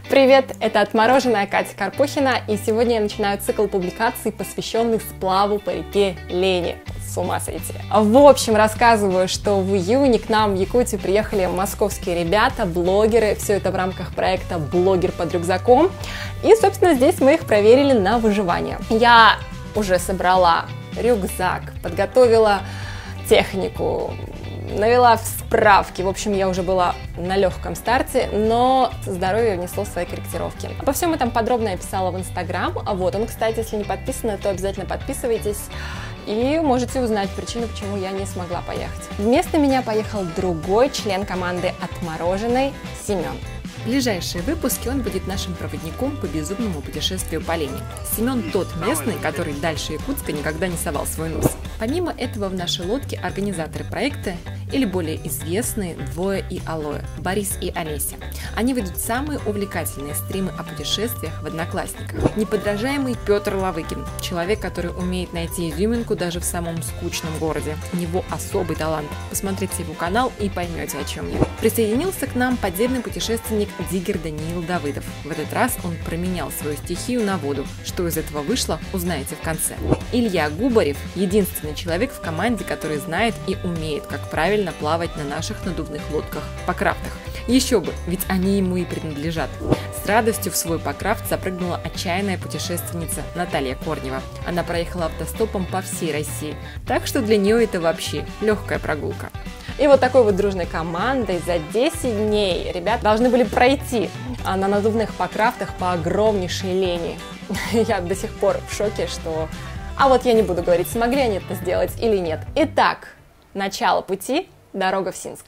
Привет, это отмороженная Катя Карпухина, и сегодня я начинаю цикл публикаций, посвященных сплаву по реке Лени. С ума сойти. В общем, рассказываю, что в июне к нам в Якутию приехали московские ребята, блогеры, все это в рамках проекта «Блогер под рюкзаком», и, собственно, здесь мы их проверили на выживание. Я уже собрала рюкзак, подготовила технику, навела справки. В общем, я уже была на легком старте, но здоровье внесло свои корректировки. Обо всем этом подробно я писала в Инстаграм. Вот он, кстати, если не подписаны, то обязательно подписывайтесь. И можете узнать причину, почему я не смогла поехать. Вместо меня поехал другой член команды «Отмороженной» Семен. В ближайшие выпуски он будет нашим проводником по безумному путешествию по Лени. Семен тот местный, который дальше Якутска никогда не совал свой нос. Помимо этого в нашей лодке организаторы проекта, или более известные двое и Алоэ, Борис и Олеся. Они ведут самые увлекательные стримы о путешествиях в Одноклассниках. Неподражаемый Петр Лавыкин, человек, который умеет найти изюминку даже в самом скучном городе. У него особый талант. Посмотрите его канал и поймете, о чем я. Присоединился к нам подземный путешественник Диггер Даниил Давыдов. В этот раз он променял свою стихию на воду. Что из этого вышло, узнаете в конце. Илья Губарев – единственный человек в команде, который знает и умеет, как правильно плавать на наших надувных лодках покрафтах. Еще бы, ведь они ему и принадлежат. С радостью в свой покрафт запрыгнула отчаянная путешественница Наталья Корнева. Она проехала автостопом по всей России, так что для нее это вообще легкая прогулка. И вот такой вот дружной командой за 10 дней ребята должны были пройти на надувных покрафтах по огромнейшей Лени. Я до сих пор в шоке, что... А вот я не буду говорить, смогли они это сделать или нет. Итак, начало пути, дорога в Синск.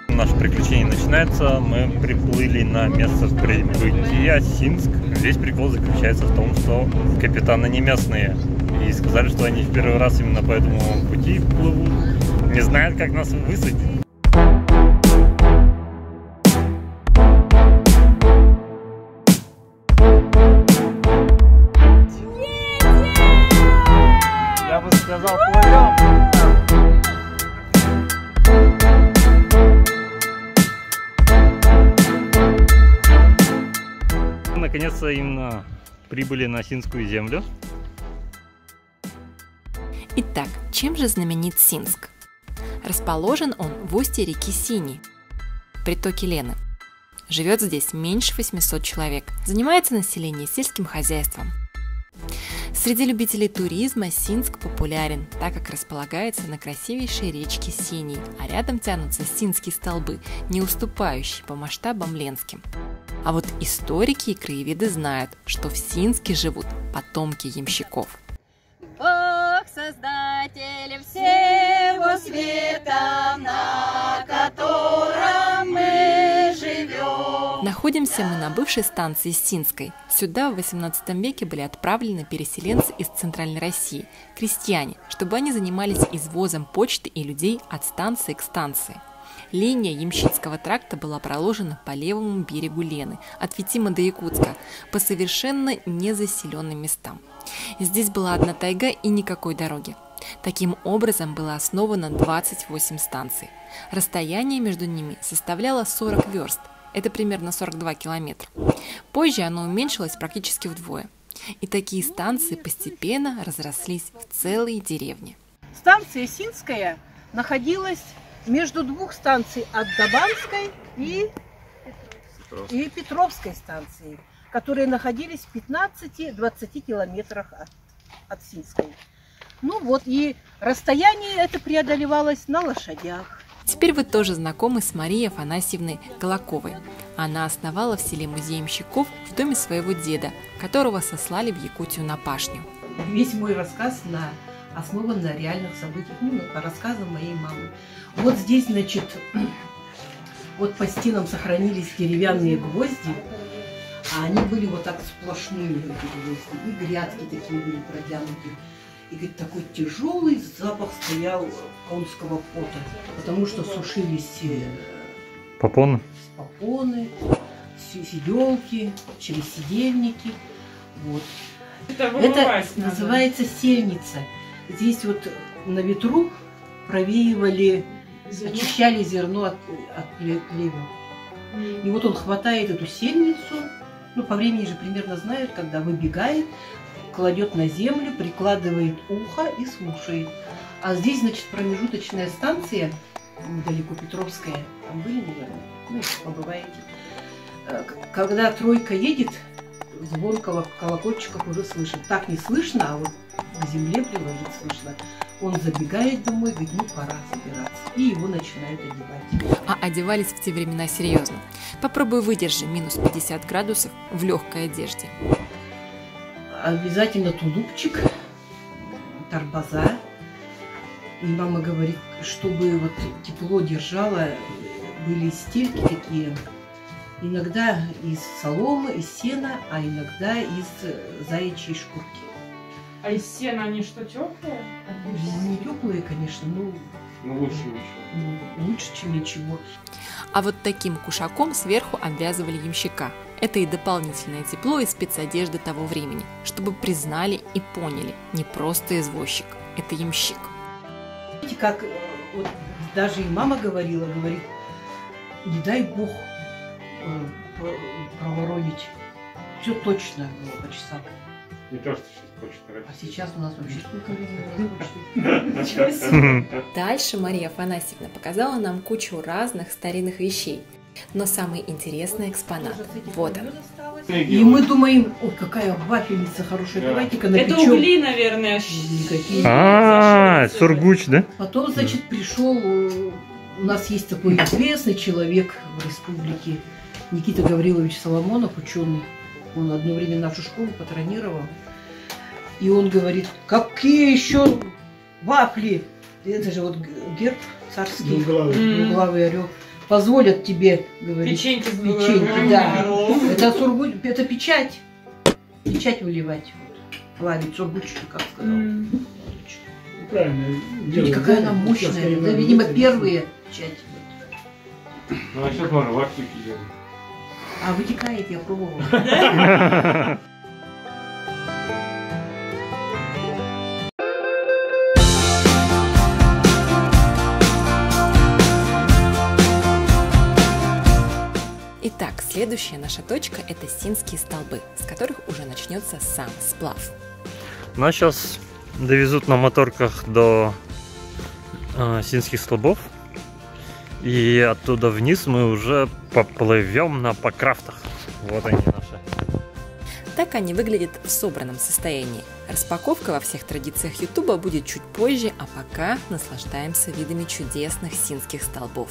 Наше приключение начинается, мы приплыли на место прибытия Синск. Весь прикол заключается в том, что капитаны не местные. И сказали, что они в первый раз именно по этому пути плывут. Не знают, как нас высадить. Я бы сказал, плывем. Наконец-то именно прибыли на Синскую землю. Итак, чем же знаменит Синск? Расположен он в устье реки Синей, притоке Лены. Живет здесь меньше 800 человек. Занимается население сельским хозяйством. Среди любителей туризма Синск популярен, так как располагается на красивейшей речке Синей, а рядом тянутся Синские столбы, не уступающие по масштабам Ленским. А вот историки и краеведы знают, что в Синске живут потомки ямщиков. Бог, создатель всего света, на котором мы живем. Находимся мы на бывшей станции Синской. Сюда в 18 веке были отправлены переселенцы из Центральной России, крестьяне, чтобы они занимались извозом почты и людей от станции к станции. Линия Ямщицкого тракта была проложена по левому берегу Лены, от Витима до Якутска, по совершенно незаселенным местам. Здесь была одна тайга и никакой дороги. Таким образом было основано 28 станций. Расстояние между ними составляло 40 верст, это примерно 42 километра. Позже оно уменьшилось практически вдвое. И такие станции постепенно разрослись в целые деревни. Станция Синская находилась между двух станций, от Добанской и Петровской станции, которые находились в 15-20 километрах от Синской. Ну вот, и расстояние это преодолевалось на лошадях. Теперь вы тоже знакомы с Марией Афанасьевной Голоковой. Она основала в селе музей ямщиков в доме своего деда, которого сослали в Якутию на пашню. Весь мой рассказ основан на реальных событиях, по рассказам моей мамы. Вот здесь, значит, вот по стенам сохранились деревянные гвозди, а они были вот так сплошные, эти гвозди, и грядки такие были протянуты. И, говорит, такой тяжелый запах стоял конского пота, потому что сушились Попоны? попоны, седелки, через сидельники. Вот. Это Это называется сельница. Здесь вот на ветру провеивали, очищали зерно от плевел. И вот он хватает эту сельницу, ну, по времени же примерно знают, когда выбегает, кладет на землю, прикладывает ухо и слушает. А здесь, значит, промежуточная станция, недалеко Петровская, там были, наверное, ну, если побываете. Когда тройка едет, звон колокольчиков уже слышен. Так не слышно, а вот к земле приложить слышно. Он забегает домой, говорит, ну пора собираться. И его начинают одевать. А одевались в те времена серьезно. Попробуй выдержи минус 50 градусов в легкой одежде. Обязательно тулупчик, торбоза. И мама говорит, чтобы вот тепло держало, были стельки такие. Иногда из соломы, из сена, а иногда из заячьей шкурки. А из сена они что, теплые? Не теплые, конечно, но лучше ничего. Лучше, чем ничего. А вот таким кушаком сверху обвязывали ямщика. Это и дополнительное тепло из спецодежды того времени, чтобы признали и поняли, не просто извозчик, это ямщик. Видите, как вот даже и мама говорила, говорит, не дай бог проворонить. Все точно было по часам. Не то, что сейчас почта. А сейчас у нас вообще сколько времени на почте. Дальше Мария Афанасьевна показала нам кучу разных старинных вещей. Но самый интересный экспонат – вот он. И мы думаем, ой, какая вафельница хорошая, давайте-ка напечем. Это угли, наверное. Сургуч, да? Потом, значит, пришел, у нас есть такой известный человек в республике, Никита Гаврилович Соломонов, ученый. Он одно время нашу школу патронировал. И он говорит, какие еще вафли? Это же вот герб царский, двуглавый орел. Позволят тебе, говорит, печеньки, да. Это сургуч, это печать. Печать выливать. Плавить сургуч, как сказал. Правильно. Видите, какая она мощная. Да, видимо, первые печати. Ну, а сейчас можно вафли делать. А вытекает, я пробовала. Итак, следующая наша точка – это Синские столбы, с которых уже начнется сам сплав. Нас сейчас довезут на моторках до Синских столбов. И оттуда вниз мы уже поплывем на покрафтах. Вот они наши. Так они выглядят в собранном состоянии. Распаковка во всех традициях Ютуба будет чуть позже, а пока наслаждаемся видами чудесных Синских столбов.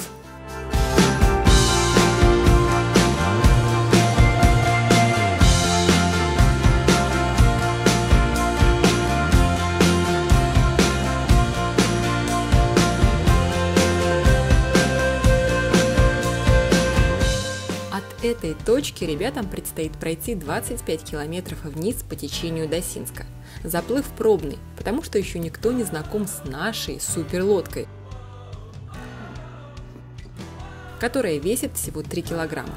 От этой точки ребятам предстоит пройти 25 километров вниз по течению до Синска. Заплыв пробный, потому что еще никто не знаком с нашей суперлодкой, которая весит всего 3 килограмма.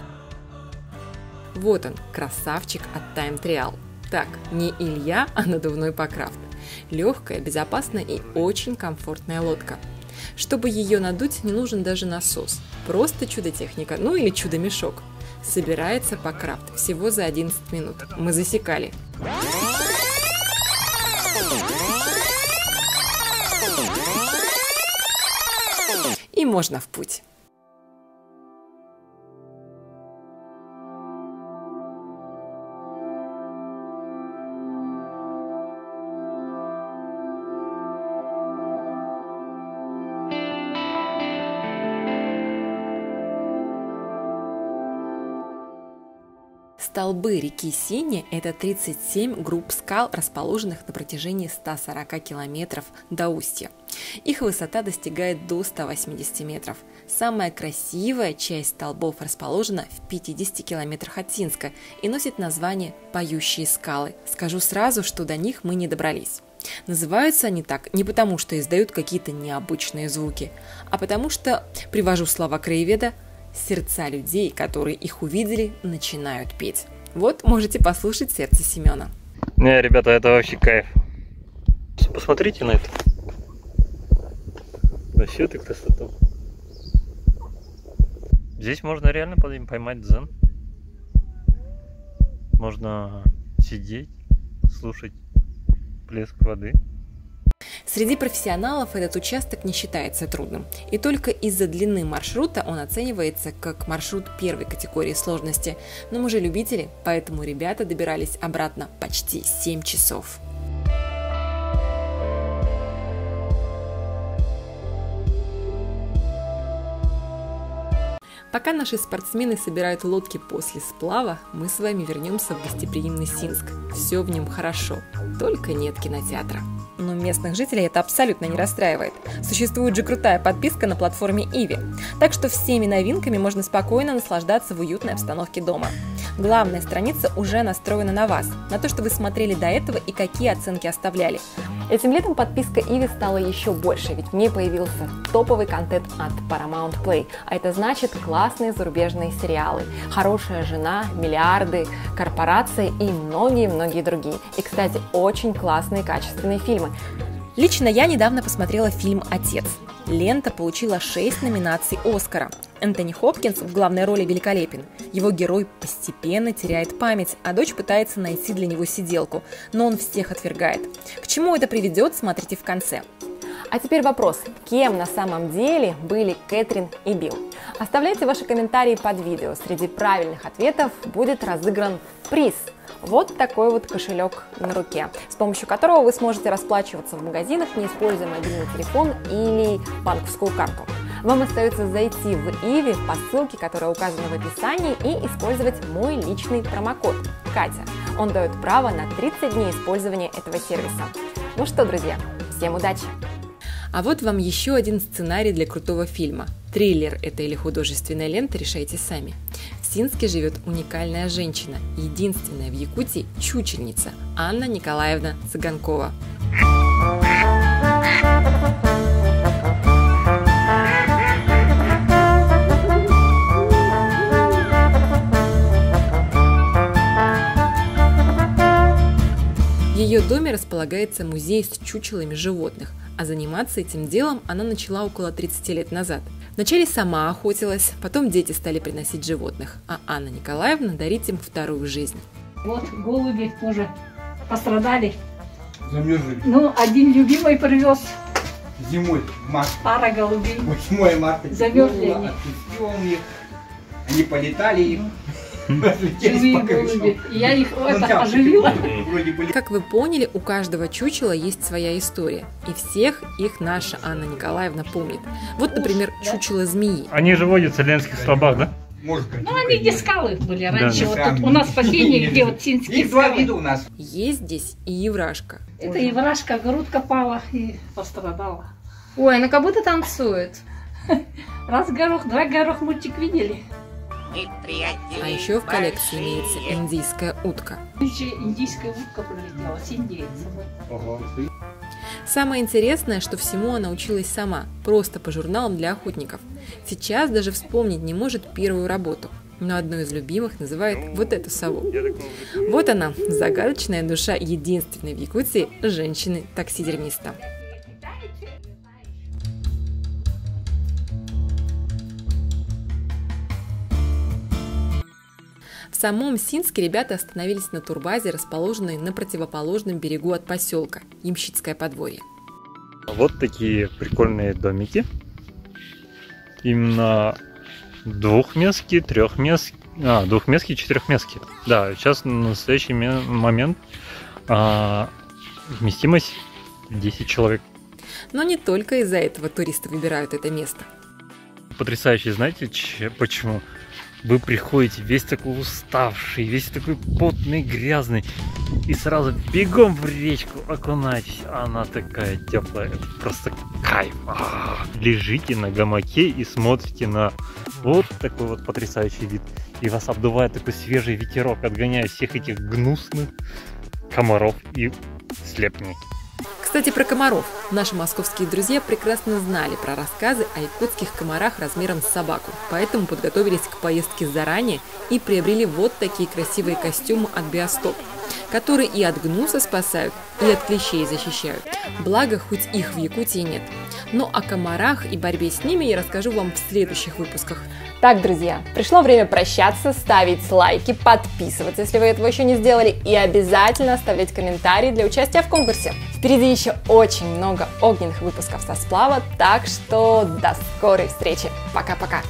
Вот он, красавчик от Time Trial. Так, не Илья, а надувной покрафт. Легкая, безопасная и очень комфортная лодка. Чтобы ее надуть, не нужен даже насос. Просто чудо-техника, ну или чудо-мешок. Собирается покрафт всего за 11 минут. Мы засекали. И можно в путь. Столбы реки Синя – это 37 групп скал, расположенных на протяжении 140 километров до устья. Их высота достигает до 180 метров. Самая красивая часть столбов расположена в 50 километрах от Синска и носит название «Поющие скалы». Скажу сразу, что до них мы не добрались. Называются они так не потому, что издают какие-то необычные звуки, а потому что, привожу слова краеведа, сердца людей, которые их увидели, начинают петь. Вот можете послушать сердце Семена. Не, ребята, это вообще кайф. Посмотрите на это. Вообще ты красота. Здесь можно реально поймать дзен. Можно сидеть, слушать плеск воды. Среди профессионалов этот участок не считается трудным, и только из-за длины маршрута он оценивается как маршрут первой категории сложности. Но мы же любители, поэтому ребята добирались обратно почти 7 часов. Пока наши спортсмены собирают лодки после сплава, мы с вами вернемся в гостеприимный Синск. Все в нем хорошо, только нет кинотеатра. Но местных жителей это абсолютно не расстраивает. Существует же крутая подписка на платформе Иви, так что всеми новинками можно спокойно наслаждаться в уютной обстановке дома. Главная страница уже настроена на вас, на то, что вы смотрели до этого и какие оценки оставляли. Этим летом подписка Иви стала еще больше, ведь в ней появился топовый контент от Paramount Play, а это значит классные зарубежные сериалы, «Хорошая жена», «Миллиарды», «Корпорации» и многие-многие другие. И, кстати, очень классные качественные фильмы. Лично я недавно посмотрела фильм «Отец». Лента получила 6 номинаций «Оскара». Энтони Хопкинс в главной роли великолепен. Его герой постепенно теряет память, а дочь пытается найти для него сиделку, но он всех отвергает. К чему это приведет, смотрите в конце. А теперь вопрос, кем на самом деле были Кэтрин и Билл? Оставляйте ваши комментарии под видео. Среди правильных ответов будет разыгран приз. Вот такой вот кошелек на руке, с помощью которого вы сможете расплачиваться в магазинах, не используя мобильный телефон или банковскую карту. Вам остается зайти в Иви по ссылке, которая указана в описании, и использовать мой личный промокод Катя. Он дает право на 30 дней использования этого сервиса. Ну что, друзья, всем удачи! А вот вам еще один сценарий для крутого фильма. Триллер это или художественная лента, решайте сами. В Синске живет уникальная женщина, единственная в Якутии чучельница Анна Николаевна Цыганкова. В ее доме располагается музей с чучелами животных, а заниматься этим делом она начала около 30 лет назад. Вначале сама охотилась, потом дети стали приносить животных, а Анна Николаевна дарит им вторую жизнь. Вот голуби тоже пострадали. Замерзли. Ну, один любимый привез. Зимой, март. Пара голубей. 8 марта. Замерзли они. Отпустил он их. Они полетали. Живые голуби. Я их оживила. Как вы поняли, у каждого чучела есть своя история, и всех их наша Анна Николаевна помнит. Вот, например, чучело змеи. Они же водятся в Ленских столбах, да? Ну, они где скалы были раньше. Да. Вот тут у нас последние, где вот Синские Есть два скалы. вида у нас. Есть здесь и еврашка. Это еврашка, грудка пала и пострадала. Ой, она как будто танцует. Раз горох, два горох мультик видели. А еще в коллекции имеется индийская утка. Еще индийская утка прилетела с индейцем. Самое интересное, что всему она училась сама, просто по журналам для охотников. Сейчас даже вспомнить не может первую работу, но одну из любимых называет вот эту сову. Вот она, загадочная душа единственной в Якутии женщины-таксидермиста. В самом Синске ребята остановились на турбазе, расположенной на противоположном берегу от поселка – Ямщицкое подворье. Вот такие прикольные домики. Именно двухместки, трехместки, двухместки, четырехместки. Да, сейчас на настоящий момент вместимость 10 человек. Но не только из-за этого туристы выбирают это место. Потрясающе, знаете почему? Вы приходите весь такой уставший, весь такой потный, грязный, и сразу бегом в речку окунаетесь. Она такая теплая, это просто кайф. Лежите на гамаке и смотрите на вот такой вот потрясающий вид. И вас обдувает такой свежий ветерок, отгоняя всех этих гнусных комаров и слепней. Кстати, про комаров. Наши московские друзья прекрасно знали про рассказы о якутских комарах размером с собаку, поэтому подготовились к поездке заранее и приобрели вот такие красивые костюмы от Биостоп, которые и от гнуса спасают, и от клещей защищают. Благо, хоть их в Якутии нет. Но о комарах и борьбе с ними я расскажу вам в следующих выпусках. Так, друзья, пришло время прощаться, ставить лайки, подписываться, если вы этого еще не сделали, и обязательно оставлять комментарии для участия в конкурсе. Впереди еще очень много огненных выпусков со сплава, так что до скорой встречи. Пока-пока.